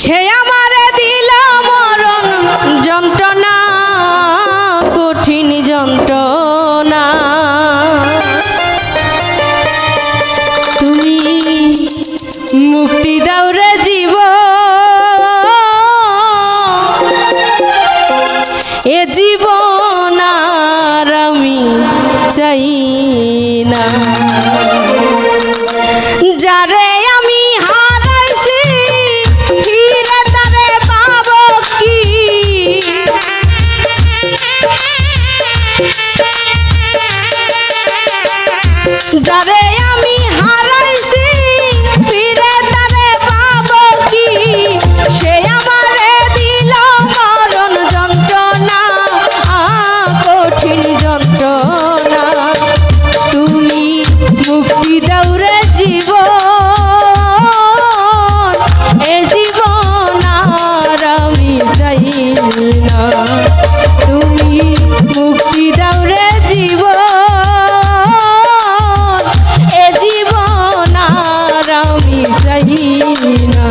সে আমারে দিল মরণ যন্ত্রণা, কঠিন যন্ত্রণা। তুমি মুক্তি দাও রে জীব, এ জীবন আর আমি চাই না। যারে আমি হারাইছি ফিরে তারে পাবো কি? যারে আমি হারাইছি ফিরে তারে পাবো কি? সে আমারে দিল মরণ যন্ত্রণা, কঠিন যন্ত্রণা। তুমি মুক্তি দাও রে জীবন, এ জীবন আর আমি চাই না। তুমি মুক্তি দাও রে জীবন, এ জীবন আর আমি চাই না।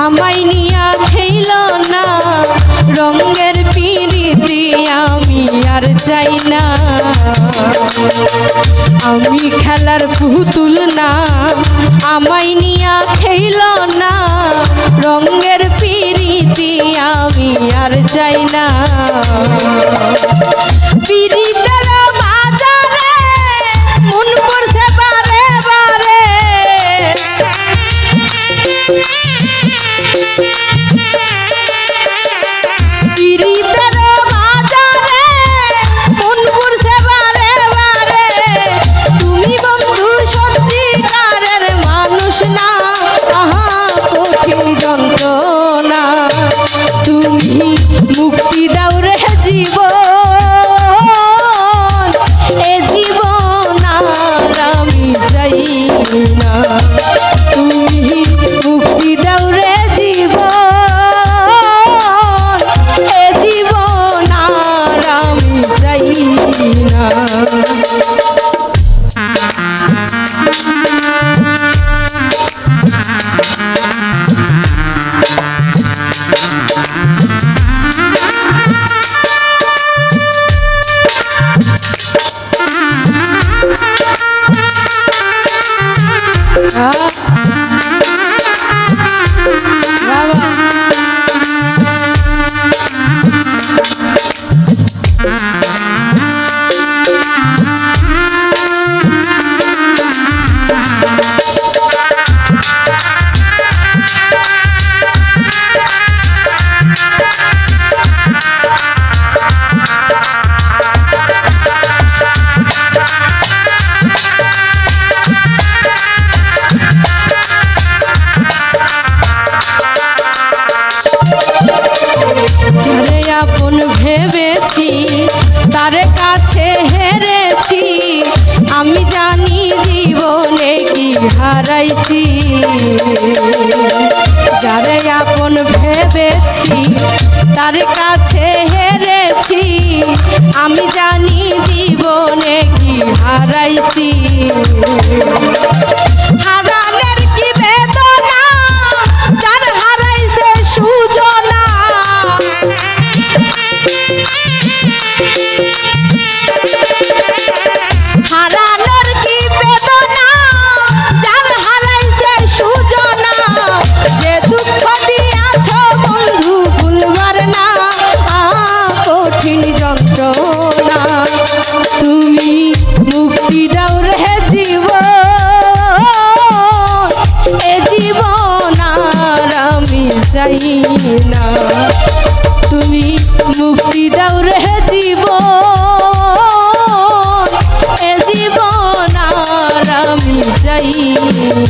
আমায় নিয়া খেইল না রঙের পিরিতি, আমি আর চাই না। আমি খেলার পুতুল না, আমায় নিয়া খেইল না রঙের পিরিতি, আমি আর চাই না। পিরিতের বাজারে মন পড়ছে বারে বারে, পিরিতের বাজারে মন পড়ছে বারে বারে। তুমি বন্ধু সত্যিকারের মানুষ না, আহা কঠিন যন্ত্রণা। তুমি মুক্তি দাও রে জীবন,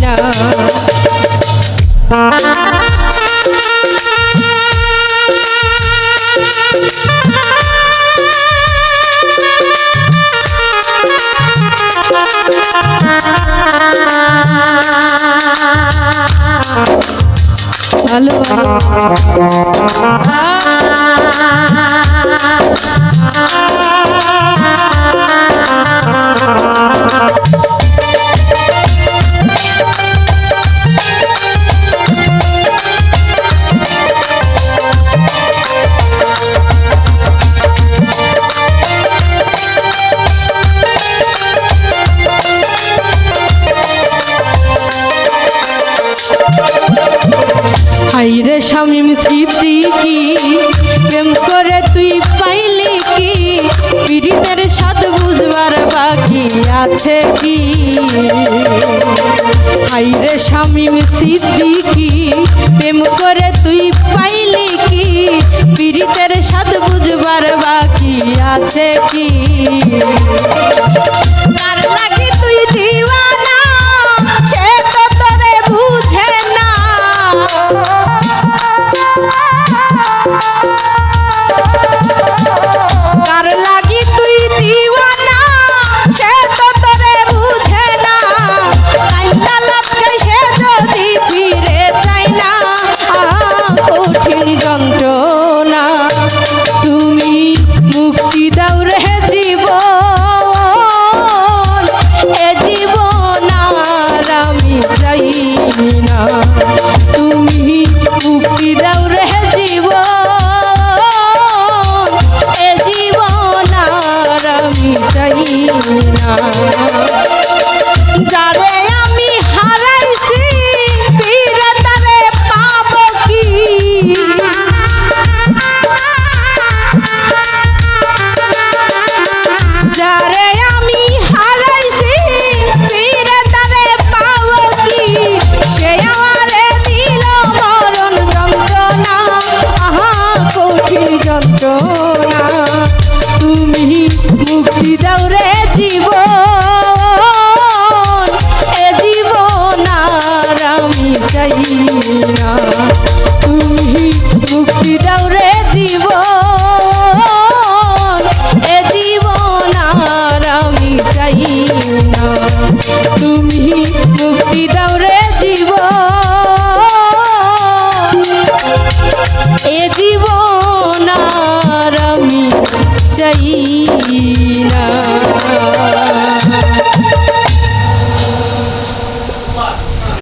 না। ভালো হাইরে শামীম সিদ্দিকী প্রেম করে তুই পাইলি কি পীড়িতের স্বাদ বুঝবার বাকি আছে কি। হাইরে শামীম সিদ্দিকী প্রেম করে তুই পাইলি কি পীড়িতের স্বাদ বুঝবার বাকি আছে কি। কার লাগি তুই দিওয়ানা সে তো তোরে বুঝে না। কার লাগি তুই দিওয়ানা সে তো তোরে বুঝে না। কাইন্দা লাপকে সে যদি ফিরে চাই না কঠিন যন্ত্রণা তুমি মুক্তি দাও রে জীবন এ জীবন আর আমি চাই না। তুমি মুক্তি দাও রে জীবন এ জীবন আর আমি চাই না। যারে আমি হারাইছি ফিরে তারে পাবো কি। যারে আমি হারাইছি ফিরে তারে পাবো কি। সে আমারে দিল মরণ যন্ত্রণা আহা কঠিন যন্ত্রণা তুমি মুক্তি দাও রে জীবন এ জীবন আর আমি চাই না।